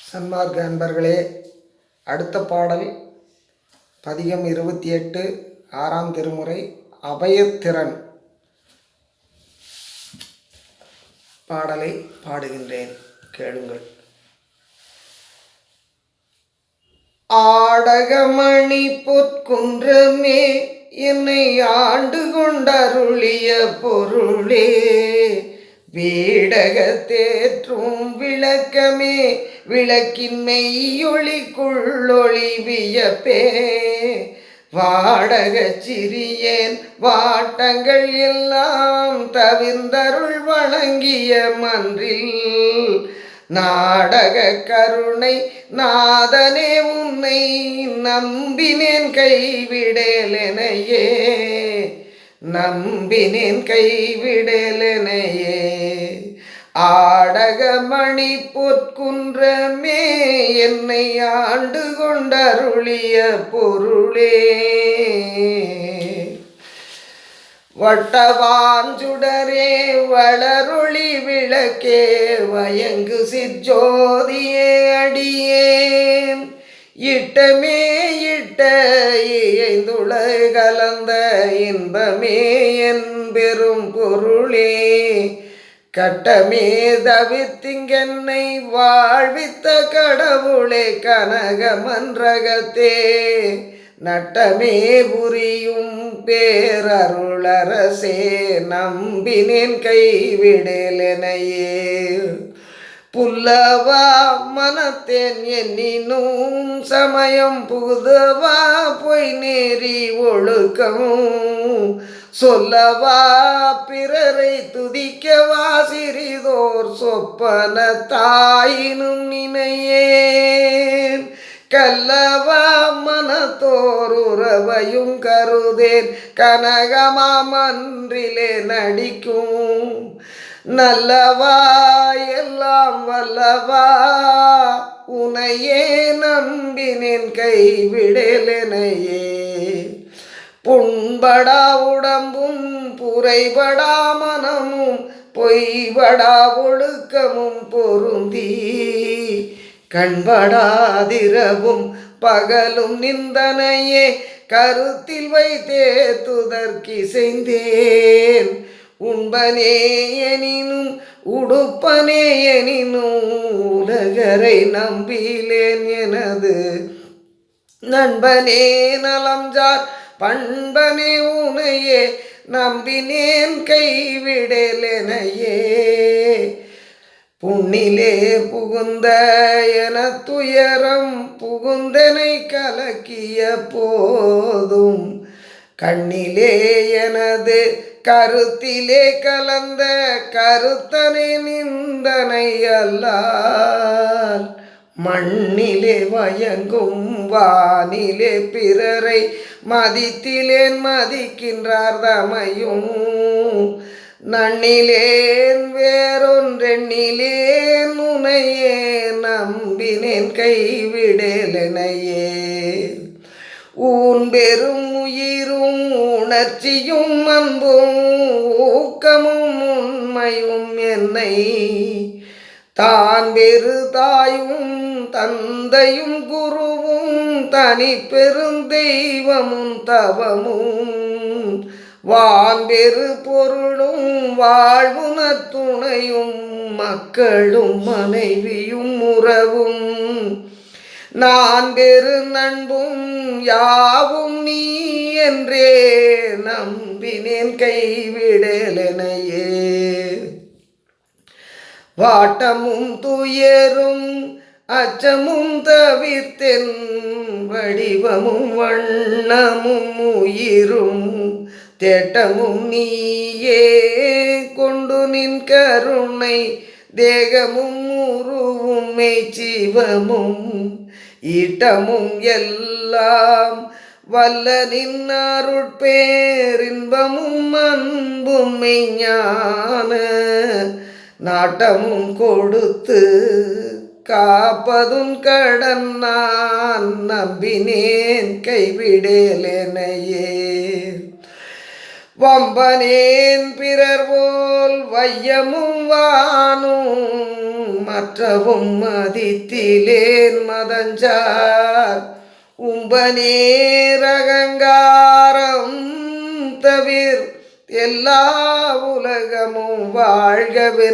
சன்மார்க்க அன்பர்களே, அடுத்த பாடல் பதிகம் 28 ஆறாம் திருமுறை அபயத்திறன் பாடலை பாடுகின்றேன், கேளுங்கள். ஆடகமணி பொற்குன்றமே, என்னை ஆண்டு கொண்டருளிய பொருளே, வீடகத்தேற்றும் விளக்கமே, விளக்கின் மெய்யொளிக்குள்ளொளி வியப்பே, வாடகச் சிறியேன் வாட்டங்கள் எல்லாம் தவிர்ந்தருள் வணங்கிய மன்றில், நாடக கருணை நாதனே உன்னை நம்பினேன் கைவிடேலெனையே, நம்பினேன் கைவிடேலெனையே. ஆடகமணி பொற்குன்றமே, என்னை ஆண்டு கொண்டருளிய பொருளே, வட்டவாஞ்சுடரே வளரொளி விளக்கே, வயங்கு சிற்ஜோதியே அடியேன் இட்டமே இட்ட இயைந்துள கலந்த இன்பமே என் பெரும் பொருளே, கட்டமே தவிர்த்திங்கென்னை வாழ்வித்த கடவுளே, கனக மன்றகத்தே நட்டமே புரியும் பேரருளரசே, நம்பினேன் கைவிடேலெனையே. புல்லவா மனத்தேன் எண்ணினும் சமயம் புகுதவா பொய் நேரி ஒழுக்கமும், சொல்லவா பிறரை துதிக்கவா சிறிதோர் சொப்பன தாயினும் நினையேன், கல்லவா மனத்தோர் உறவையும் கருதேன் கனகமாமன்றிலே நடிக்கும், நல்லவா எல்லாம் வல்லவா உனையே நம்பினேன் கைவிடேலெனையே. புண்படா உடம்பும் புரைபடா மனமும் பொய்படா ஒழுக்கமும் பொருந்தி, கண்படாதிரவும் பகலும் நிந்தனையே கருத்தில் வைத்தே துதற்கிசைந்தேன், உண்பனே எனினும் உடுப்பனே எனினும் உலகரை நம்பிலேன் எனது நண்பனே, நலம்சார் பண்பனே உனையே நம்பினேன் கைவிடேலெனையே. புண்ணிலே புகுந்த என துயரம் புகுந்தனை கலக்கிய போதும், கண்ணிலே எனது கருத்திலே கலந்த கருத்தனை நிந்தனை அல்லால், மண்ணிலே வயங்கும் வானிலே பிறரை மதித்திலேன் மதிக்கின்றார் தமையும், நன்னிலேன் வேறொன்றெண்ணிலேன் உனையே நம்பினேன் கைவிடேலெனையே. ஊன் பெரும் உயிரும் உணர்ச்சியும் அன்பும் ஊக்கமும் உண்மையும் என்னை தான் பெரு தாயும் தந்தையும் குருவும் தனி பெருந்தெய்வமும் தவமும், வான்பெரு பொருளும் வாழ்வுன துணையும் மக்களும் மனைவியும் உறவும், நான் பெரு நண்பும் யாவும் நீ என்றே நம்பினேன் கைவிடேலெனையே. வாட்டமும் துயரும் அச்சமும் தவிர்த்தென் வடிவமும் வண்ணமும் உயிரும் தேட்டமும் நீயே கொண்டு நின் கருணை தேகமும் உருவும் மெய்ச்சிவமும் ஈட்டமும் எல்லாம் வல்ல நின் அருட்பேரின்பமும் அன்பும் மெய்ஞான நாட்டமும் கொடுத்து காப்பதும் கடன் நான் நம்பினேன் கைவிடேலெனையே. வம்பனேன் பிறர் போல் வையமும் வானும் மற்றவும் மதித்திலேன் மதஞ்சார் உம்பனேர் அகங்காரம் தவிர் எல்லா உலகமும் வாழ்கவென்றிருந்தேன்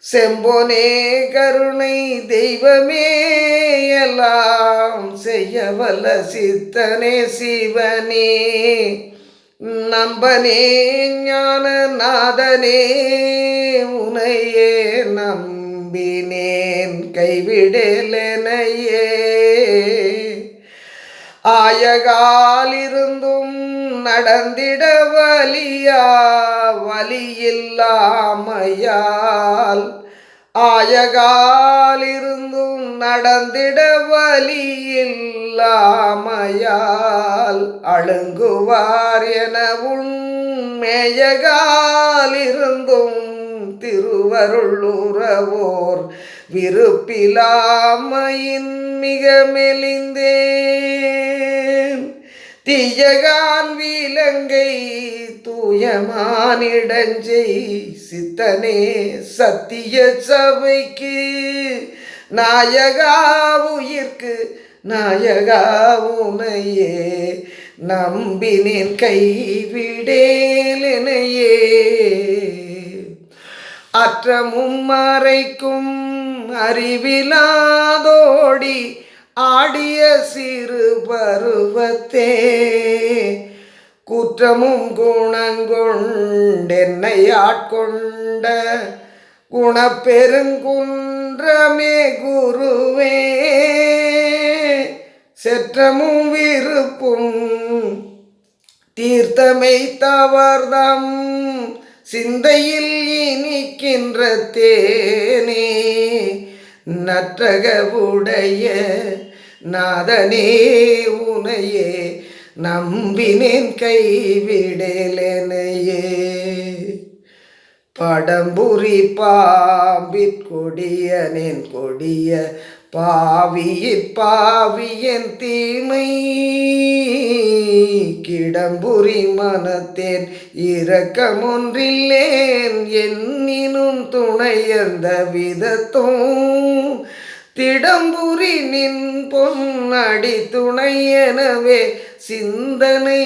செம்பொனே கருணை தெய்வமே எல்லாம் செய்ய வல்ல சித்தனே சிவனே நம்பனே ஞான நாதனே உனையே நம்பினேன் கைவிடலெனையே ஆயகாலிருந்தும் நடந்திட வலியா வலியில்லாமையால் ஆயகாலிருந்தும் நடந்திட வலியில்லாமையால் அழுங்குவார் என உண்மையகாலிருந்தும் திருவருளுறவோர் விருப்பிலாமையின் மிக மெலிந்தேன் தீயகான் விலங்கை தூயமானிடஞ்செய் சித்தனே சத்திய சபைக்கு நாயகா உயிர்க்கு நாயகா உனையே நம்பினேன் கைவிடேலெனையே அற்றமும் மறைக்கும் அறிவிலாதோடி ஆடிய சிறு பருவத்தே குற்றமும் குணங்கொண்டென்னை ஆட்கொண்ட குணப்பெருங்குன்றமே குருவே செற்றமும் விருப்பும் தீர்த்தமை தவர்தம் சிந்தையில் இனிக்கின்ற தேனே நற்றகவுடைய நாதனே உனையே நம்பினேன் கைவிடலெனையே படம்புரி பாம்பிற்கொடியனேன் கொடிய பாவியின் தீமை கிடம்புரி மனத்தேன் இரக்கமொன்றில்லேன் என்னினும் துணையந்த விதத்தும் திடம்புரி நின் பொன்னடி துணையெனவே சிந்தனை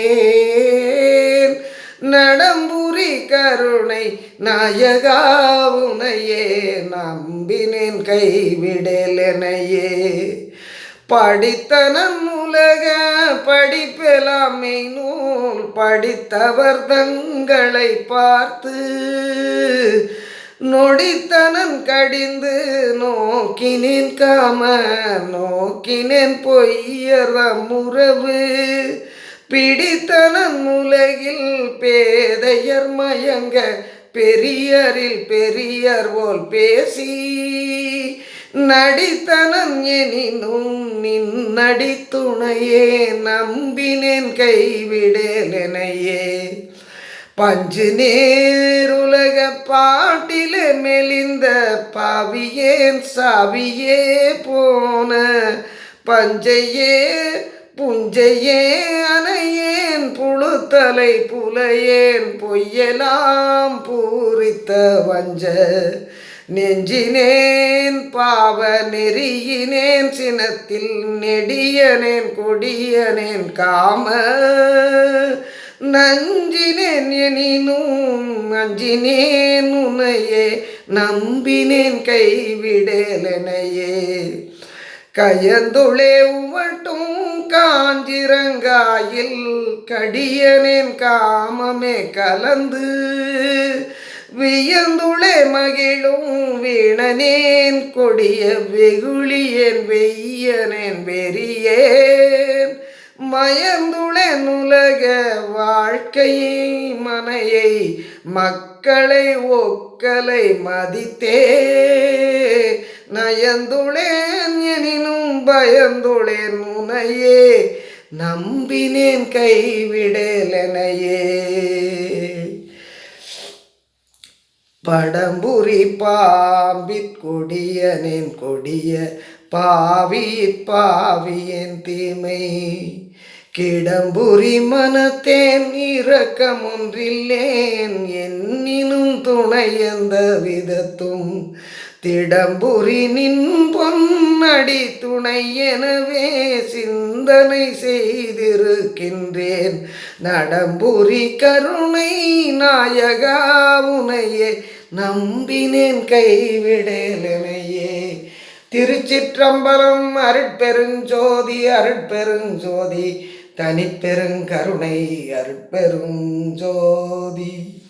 செய்திருக்கின்றேன் நடம்புரி கருணை நாயகா உனையே நம்பினேன் கைவிடலெனையே படித்தனன் உலக படிப்பெலாமை நூல் படித்தவர் தங்களை பார்த்து நொடித்தனன் கடிந்து நோக்கினேன் காம நோக்கினேன் பொய்யறமுறவு பிடித்தனன் உலகில் பேதையர் மயங்க பெரியரில் பெரியர் போல் பேசி நடித்தனன் எனினும் நின் நடித்துணையே நம்பினேன் கைவிடலெனையே பஞ்சு நேருலக பாட்டிலே மெலிந்த பாவியேன் சாவியே போன பஞ்சையே புஞ்சையே அணையேன் புழுத்தலை புலையேன் பொய்யலாம் பூரித்த வஞ்ச நெஞ்சினேன் பாவ நெறியினேன் சினத்தில் நெடியனேன் கொடியனேன் காம நஞ்சினேன் எனினும் அஞ்சினேன் உனையே நம்பினேன் கைவிடலெனையே கயந்துளே உவட்டும் காஞ்சிரங்காயில் கடியனேன் காமமே கலந்து வியந்துளே மகிழும் வீணனேன் கொடிய வெகுளியேன் வெய்யனேன் வெறியேன் மயந்துளேன் உலக வாழ்க்கையை மனையை மக்களை ஒக்கலை மதித்தே நயந்துளேன் எனினும் பயந்துளேன் உனையே நம்பினேன் கைவிடலெனையே படம்புரி பாம்பிற்கொடியனேன் கொடிய பாவியின் தீமை கிடம்புரி மனத்தேன் இரக்கமொன்றில்லேன் என்னினும் துணை எந்த விதத்தும் திடம்புரி நின் பொன்னடி துணை எனவே சிந்தனை செய்திருக்கின்றேன் நடம்புரி கருணை நாயகா உனையே நம்பினேன் கைவிடேலனையே. திருச்சிற்றம்பலம். அருட்பெருஞ்சோதி அருட்பெருஞ்சோதி தனிப்பெருங்கருணை அருட்பெருஞ்சோதி.